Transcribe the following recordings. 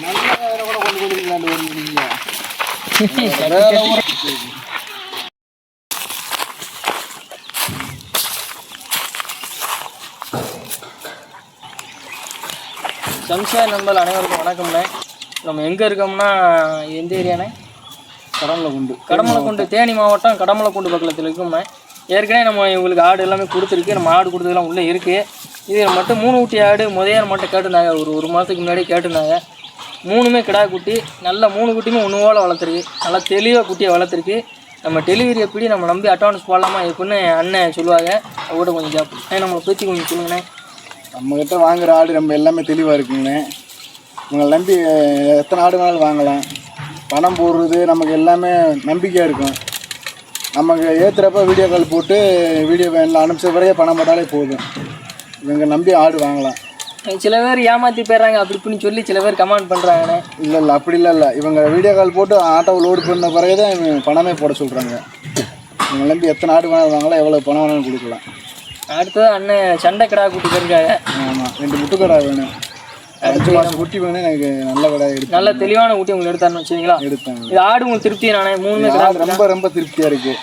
சம்சார் நண்பர்கள் அனைவருக்கும் வணக்கம்ண்ணே. நம்ம எங்கே இருக்கோம்னா எந்த ஏரியாண்ணே? கடமலைக்குண்டு தேனி மாவட்டம் கடமலைக்குண்டு பக்கத்தில் இருக்கும்ண்ணே. ஏற்கனவே நம்ம இவங்களுக்கு ஆடு எல்லாமே கொடுத்துருக்கு. நம்ம ஆடு கொடுத்ததெல்லாம் உள்ளே இருக்குது. இது மட்டும் 3 குட்டி ஆடு முதலியார் மட்டும் கேட்டிருந்தாங்க. ஒரு மாதத்துக்கு முன்னாடியே கேட்டிருந்தாங்க. 3மே கிடா குட்டி. நல்லா 3 குட்டியுமே ஒன்று போல் வளர்த்துருக்கு. நல்லா தெளிவாக குட்டியை வளர்த்துருக்கு. நம்ம டெலிவரி எப்படி நம்ம நம்பி அட்வான்ஸ் போடலாமா எப்படின்னு அண்ணன் சொல்லுவாங்க. அவங்கள்ட்ட கொஞ்சம் கேட்போம். நம்மளை பற்றி கொஞ்சம் சொல்லுங்கண்ணே. நம்மக்கிட்ட வாங்குகிற ஆடு நம்ம எல்லாமே தெளிவாக இருக்குங்கண்ணே. உங்களை நம்பி எத்தனை ஆடு வேணாலும் வாங்கலாம். பணம் போடுறது நமக்கு எல்லாமே நம்பிக்கையாக இருக்கும். நமக்கு ஏற்றுறப்ப வீடியோ கால் போட்டு வீடியோ வேனில் அனுப்பிச்ச பிறகு பணம் போட்டாலே போதும். இவங்க நம்பி ஆடு வாங்கலாம். சில பேர் ஏமாற்றி போயிடுறாங்க அப்படி இப்படின்னு சொல்லி சில பேர் கமெண்ட் பண்ணுறாங்கண்ணே. இல்லை அப்படி இல்லை. இவங்க வீடியோ கால் போட்டு ஆட்டோவை லோடு பண்ண பிறகு தான் இவங்க பணமே போட சொல்கிறாங்க. இவங்க நம்பி எத்தனை ஆடு வேணாலும் வாங்கலாம், எவ்வளோ பணம் வேணாலும் கொடுக்கலாம். அடுத்தது அண்ணன் சண்டை கடா குட்டி இருக்காங்க. ஆமாம், 2 முட்டுக்கடா வேணும். 5 மாதம் குட்டி வேணும். எனக்கு நல்ல கடை எடுத்து நல்ல தெளிவான குட்டி உங்களுக்கு எடுத்தாருன்னு வச்சுங்களா? எடுத்தாங்க. இது ஆடு உங்களுக்கு திருப்தி நானே 3மே கடா ரொம்ப திருப்தியாக இருக்குது.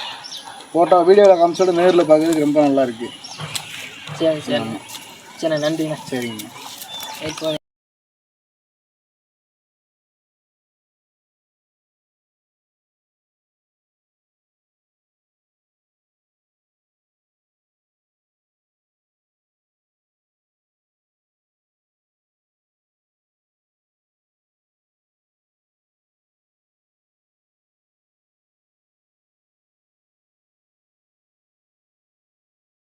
ஃபோட்டோ வீடியோவில் காமிச்சோட நேரில் பார்க்குறதுக்கு ரொம்ப நல்லா இருக்குது. சரிண்ணே நன்றிண்ணே. சரிங்க. இப்போ